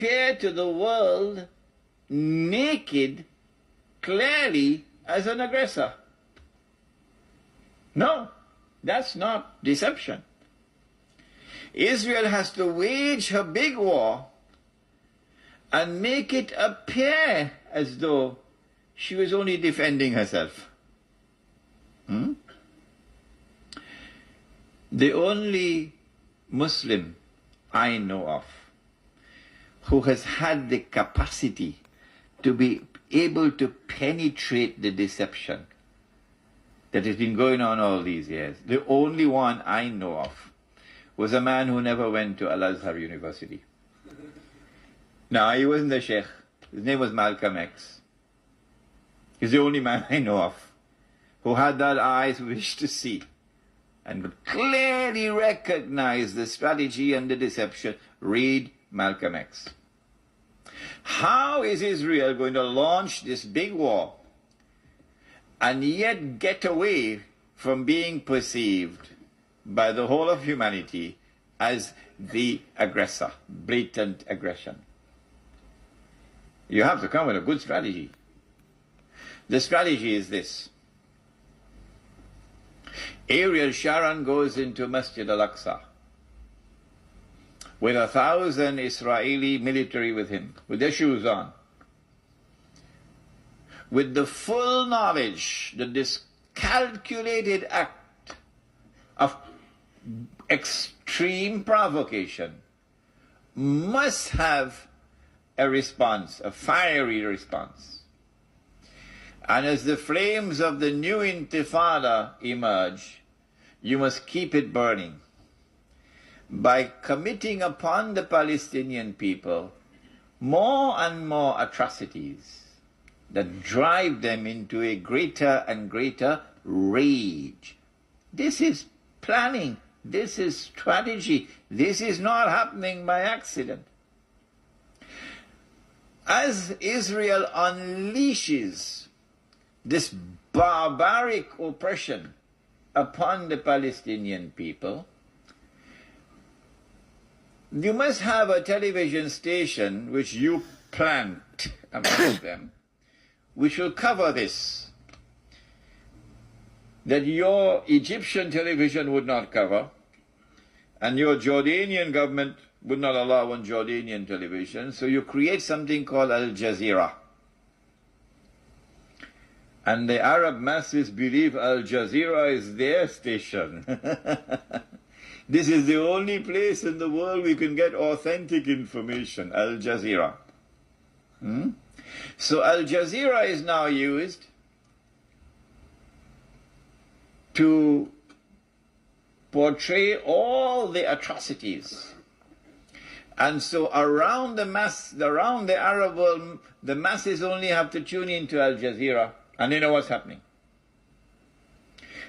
appear to the world naked, clearly as an aggressor. No, that's not deception. Israel has to wage her big war and make it appear as though she was only defending herself. The only Muslim I know of who has had the capacity to be able to penetrate the deception that has been going on all these years, the only one I know of, was a man who never went to Al-Azhar University. No, he wasn't a sheikh. His name was Malcolm X. He's the only man I know of who had that eyes wish to see and could clearly recognize the strategy and the deception. Read Malcolm X. How is Israel going to launch this big war and yet get away from being perceived by the whole of humanity as the aggressor, blatant aggression? You have to come with a good strategy. The strategy is this. Ariel Sharon goes into Masjid al-Aqsa with 1,000 Israeli military with him, with their shoes on, with the full knowledge that this calculated act of extreme provocation must have a response, a fiery response. And as the flames of the new intifada emerge, you must keep it burning by committing upon the Palestinian people more and more atrocities that drive them into a greater and greater rage. This is planning. This is strategy. This is not happening by accident. As Israel unleashes this barbaric oppression upon the Palestinian people, you must have a television station which you plant amongst them, which will cover this, that your Egyptian television would not cover, and your Jordanian government would not allow on Jordanian television, so you create something called Al Jazeera. And the Arab masses believe Al Jazeera is their station. This is the only place in the world we can get authentic information, Al Jazeera. So Al Jazeera is now used to portray all the atrocities. And so around the Arab world, the masses only have to tune into Al Jazeera, and they know what's happening.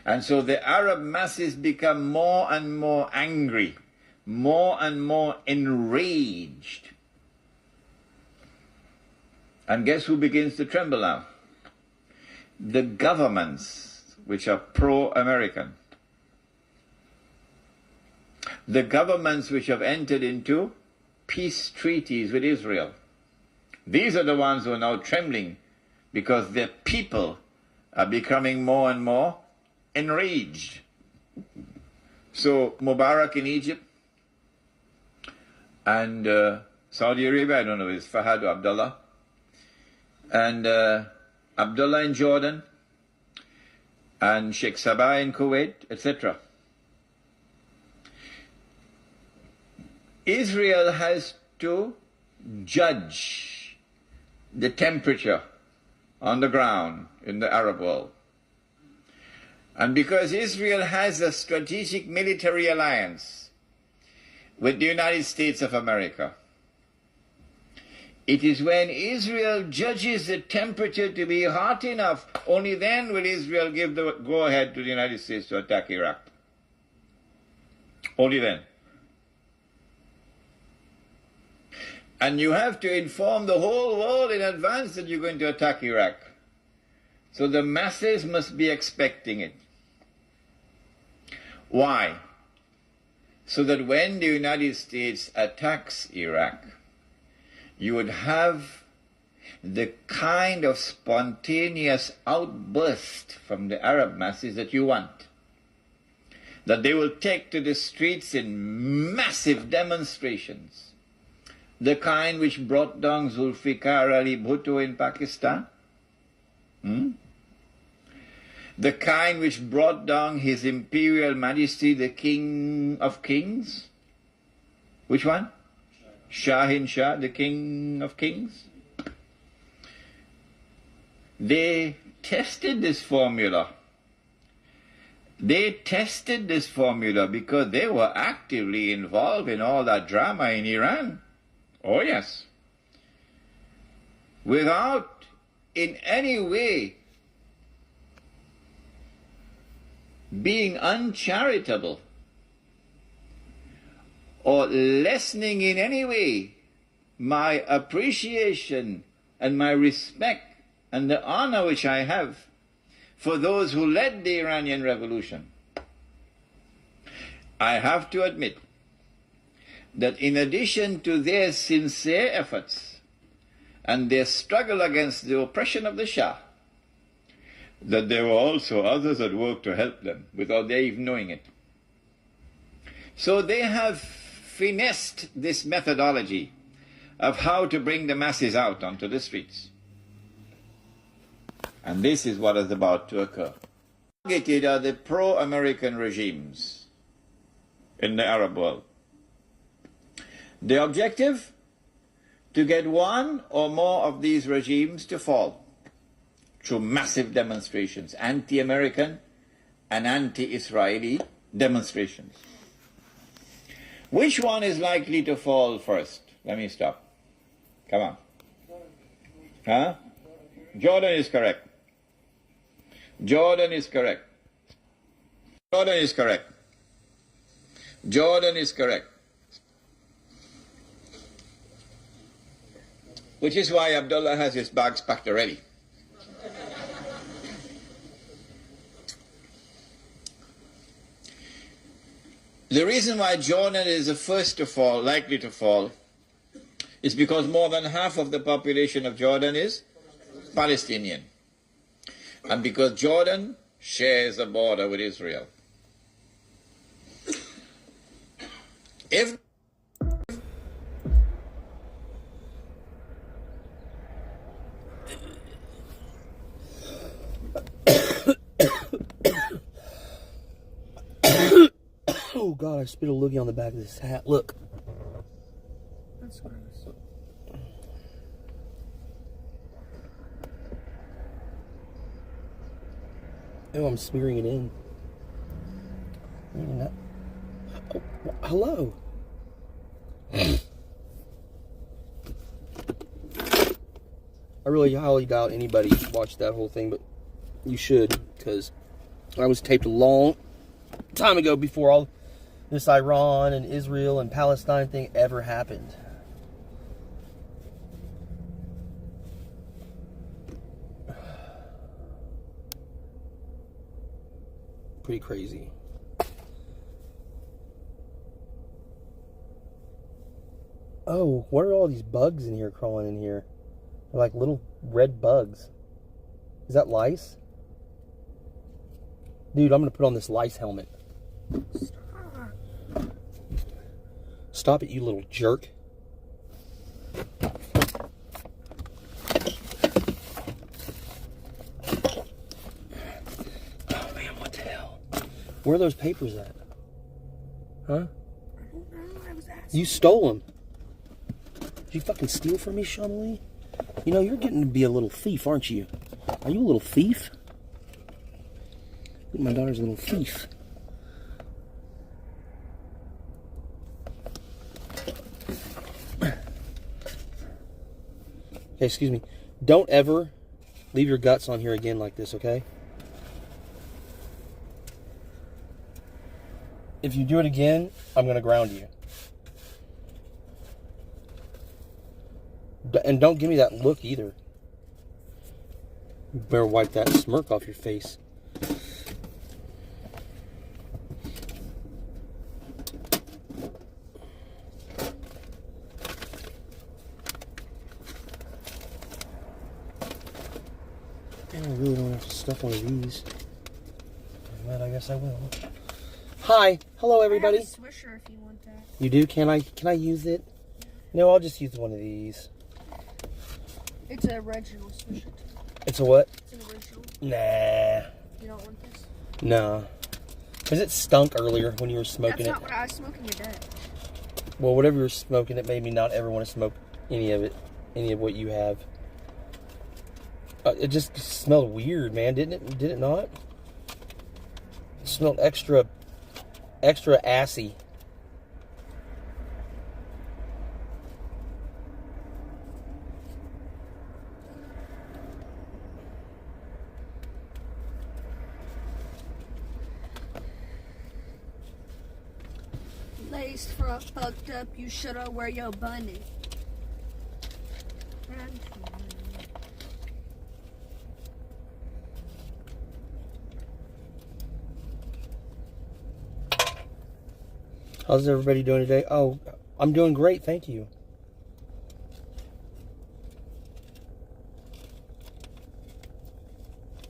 And so the Arab masses become more and more angry, more and more enraged. And guess who begins to tremble now? The governments which are pro-American. The governments which have entered into peace treaties with Israel. These are the ones who are now trembling because their people are becoming more and more enraged. So Mubarak in Egypt and Saudi Arabia, I don't know, it's Fahad or Abdullah, and Abdullah in Jordan, and Sheikh Sabah in Kuwait, etc. Israel has to judge the temperature on the ground in the Arab world. And because Israel has a strategic military alliance with the United States of America, it is when Israel judges the temperature to be hot enough, only then will Israel give the go-ahead to the United States to attack Iraq. Only then. And you have to inform the whole world in advance that you're going to attack Iraq. So the masses must be expecting it. Why? So that when the United States attacks Iraq, you would have the kind of spontaneous outburst from the Arab masses that you want. That they will take to the streets in massive demonstrations. The kind which brought down Zulfikar Ali Bhutto in Pakistan. The kind which brought down His Imperial Majesty, the King of Kings. Which one? Shahin Shah, the King of Kings. They tested this formula. They tested this formula because they were actively involved in all that drama in Iran. Oh yes. Without in any way being uncharitable or lessening in any way my appreciation and my respect and the honor which I have for those who led the Iranian Revolution. I have to admit that in addition to their sincere efforts and their struggle against the oppression of the Shah, that there were also others at work to help them without their even knowing it. So they have finessed this methodology of how to bring the masses out onto the streets. And this is what is about to occur. Targeted are the pro-American regimes in the Arab world. The objective? To get one or more of these regimes to fall through massive demonstrations, anti-American and anti-Israeli demonstrations. Which one is likely to fall first? Let me stop. Come on. Huh? Jordan is correct. Jordan is correct. Jordan is correct. Jordan is correct. Which is why Abdullah has his bags packed already. The reason why Jordan is the first to fall, likely to fall, is because more than half of the population of Jordan is Palestinian. And because Jordan shares a border with Israel. If oh God, I spit a loogie on the back of this hat. Look. That's gross. Oh, I'm smearing it in. Oh, hello. I really highly doubt anybody watched that whole thing, but you should, because I was taped a long time ago before all this Iran and Israel and Palestine thing ever happened. Pretty crazy. Oh, what are all these bugs in here crawling in here? They're like little red bugs. Is that lice? Dude, I'm gonna put on this lice helmet. Stop it, you little jerk. Oh man, what the hell? Where are those papers at? Huh? I don't know, I was asking. You stole them. Did you fucking steal from me, Shamali? You know, you're getting to be a little thief, aren't you? Are you a little thief? I think my daughter's a little thief. Okay, excuse me. Don't ever leave your guts on here again like this, okay? If you do it again, I'm going to ground you. And don't give me that look either. You better wipe that smirk off your face. I really don't have to stuff one of these. But I guess I will. Hi. Hello, everybody. I have a Swisher if you want that. You do? Can I use it? No, I'll just use one of these. It's an original Swisher. It's a what? It's an original. Nah. You don't want this? No. Because it stunk earlier when you were smoking That's it. not what I was smoking today. Well, whatever you were smoking, it made me not ever want to smoke any of it. Any of what you have. It just smelled weird, man. Didn't it? Did it not? It smelled extra assy. Laced for a fucked up, you shoulda wear your bunny. How's everybody doing today? Oh, I'm doing great, thank you.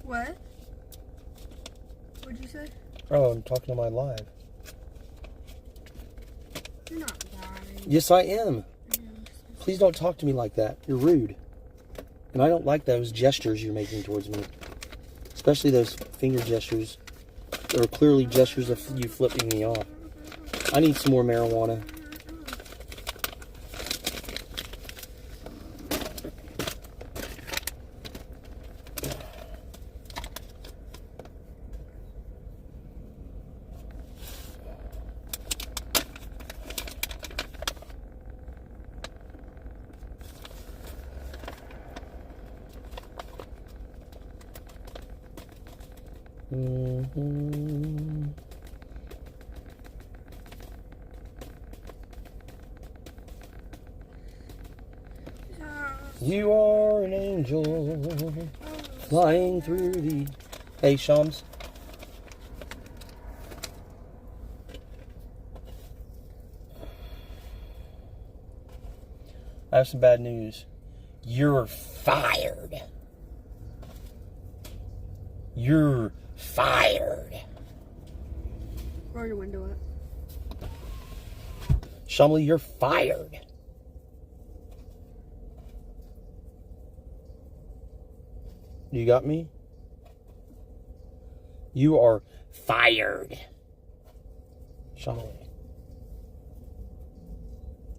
What? What'd you say? Oh, I'm talking to my live. You're not lying. Yes, I am. Please don't talk to me like that. You're rude. And I don't like those gestures you're making towards me. Especially those finger gestures. They're clearly gestures of you flipping me off. I need some more marijuana. You are an angel flying through the... Hey, Shams. I have some bad news. You're fired. You're fired. Roll your window up. Shamli, you're fired. You got me? You are fired. Shamli.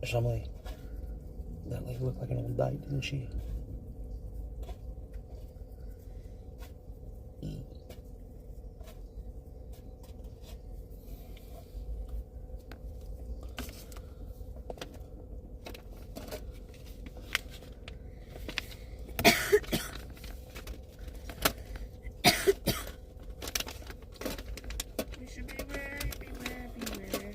Shamli. That lady looked like an old dyke, didn't she? You should beware, beware, beware.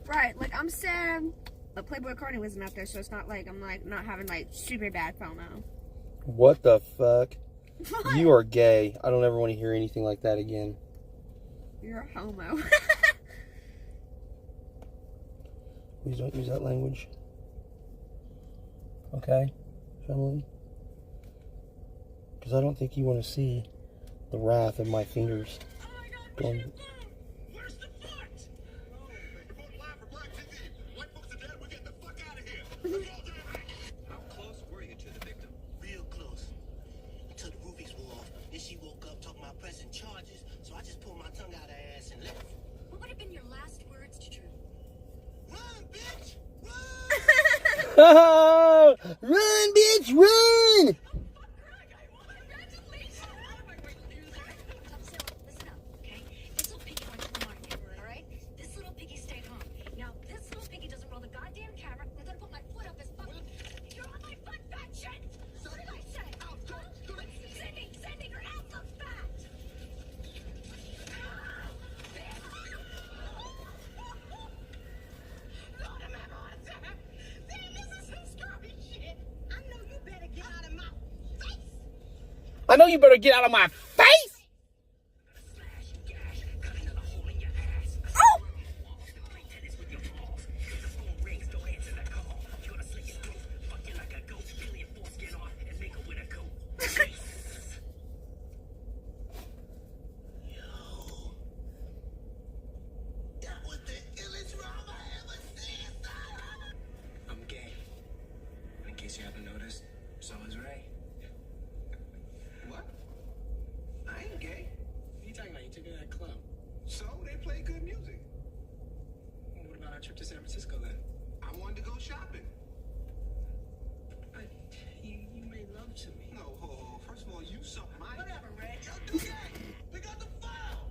Right, like I'm sad but Playboy Cardi wasn't out there, so it's not like I'm like not having like super bad FOMO. What the fuck? What? You are gay. I don't ever want to hear anything like that again. You're a homo. Please don't use that language. Okay, family? Because I don't think you want to see the wrath of my fingers going... Where's the foot? Oh, you're both live for Black TV. White folks are dead. We're getting the fuck out of here. Let's go, Jay. How close were you to the victim? Real close. Until the roofies wore off. Then she woke up talking about pressing charges. So I just pulled my tongue out her ass and left. What would have been your last words to Drew? Run, bitch! Run! Oh, run, bitch, run! Listen up, okay? This little piggy went to the market, all right? This little piggy stayed home. Now, this little piggy doesn't roll the goddamn camera. I'm gonna put my foot up his fuck. You're on my foot, fat shit! What did I say? I know you better get out of my face. That was the illest rhyme I ever seen, son. I'm gay. In case you haven't noticed, so is Ray. What? I ain't gay. What are you talking about? You took me to that club. So they play good music. What about our trip to San Francisco then? I wanted to go shopping. But you made love to me. No, first of all, you suck my. Whatever, Ray. Yo, do that. Pick up the file.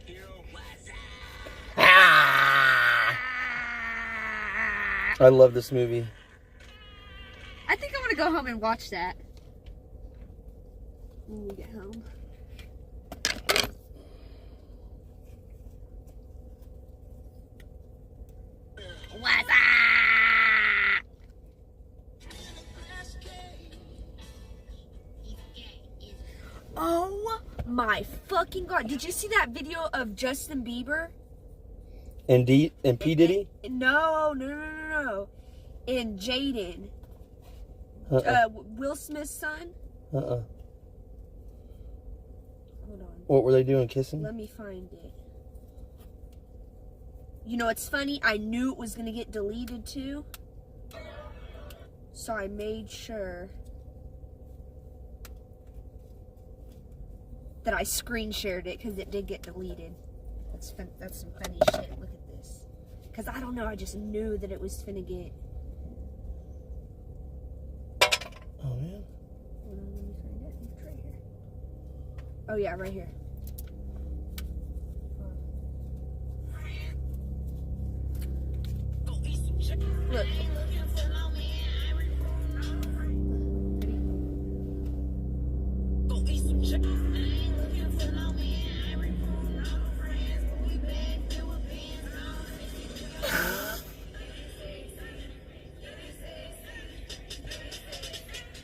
Yo, What's up? I love this movie. I think I'm gonna go home and watch that when we get home. What's up? Oh my fucking god! Did you see that video of Justin Bieber? And P. Diddy? No. And Jaden, Will Smith's son. Uh-uh. Hold on. What were they doing, kissing? Let me find it. You know, it's funny. I knew it was going to get deleted too. So I made sure that I screen shared it because it did get deleted. That's some funny shit. Look at this. Because I don't know. I just knew that it was finna get. Oh, man. Hold on, let me find it. It's right here. Oh, yeah, right here. Look.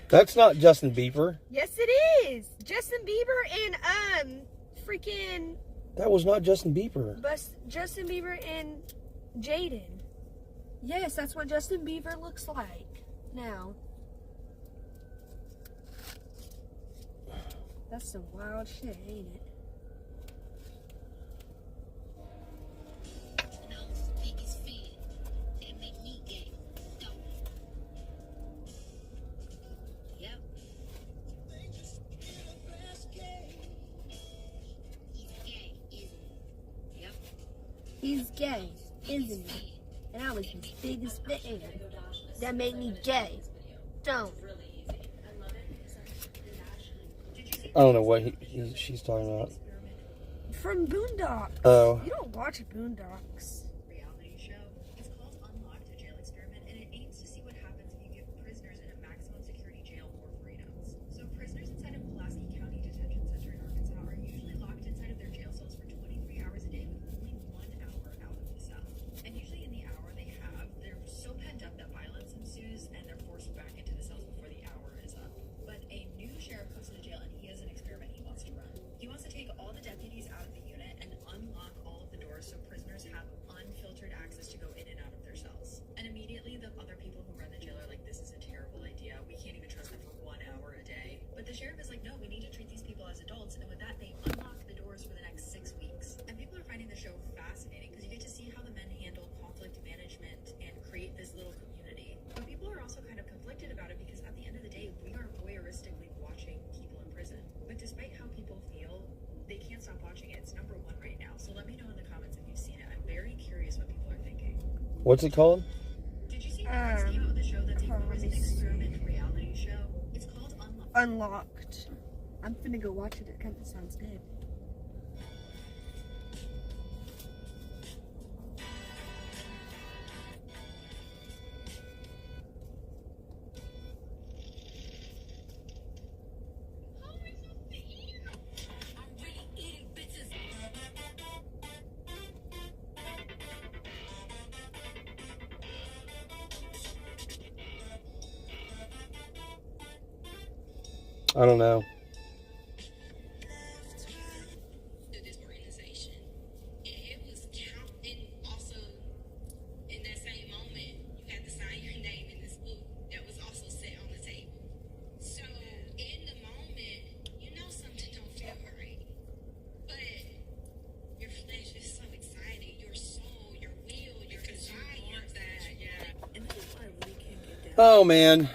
That's not Justin Bieber. Yes, it is. Justin Bieber and freaking That was not Justin Bieber. Justin Bieber and Jaden. Yes, that's what Justin Bieber looks like now. That's some wild shit, ain't it? He's gay, isn't he? And I was his biggest fan. That made me gay. Don't. I don't know what she's talking about. From Boondocks. Oh. You don't watch Boondocks. Reality show. It's called Unlocked, a jail experiment, and it aims to see what happens if you give prisoners in a maximum security jail more freedoms. So prisoners inside of Pulaski County Detention Center in Arkansas are usually locked inside of their jail cells for 23 hours a day with only 1 hour out of the cell. And usually in the hour they have, they're so pent up that violence ensues and they're forced back into the cells before the hour is up. But a new sheriff comes to the jail and he has an experiment he wants to run. He wants to take all the deputies out of the unit and unlock all of the doors so prisoners have unfiltered access to go in and out of their cells. And immediately the other people who run the jail are like, this is a terrible idea. We can't even trust them for 1 hour a day. But the sheriff is like, no, we need to treat these people as adults. And with that, they unlock the doors for the next 6 weeks. And people are finding the show fascinating because you get to see how the men handle conflict management and create this little community. But people are also kind of conflicted about it because at the end of the day, we are voyeuristically watching people in prison. But despite how people feel, they can't stop watching it. It's #1 right now. So let me know in the comments if you've seen it. I'm very curious what people are thinking. What's it called? Did you see Netflix came out with a show that's a prison experiment reality show? It's called Unlocked. Unlocked. I'm finna go watch it. It kind of sounds good. I don't know. To this organization, and it was counting. Also, in that same moment, you had to sign your name in this book that was also set on the table. So, in the moment, you know something don't feel right, but your flesh is so excited. Your soul, your will, your desire. Oh man.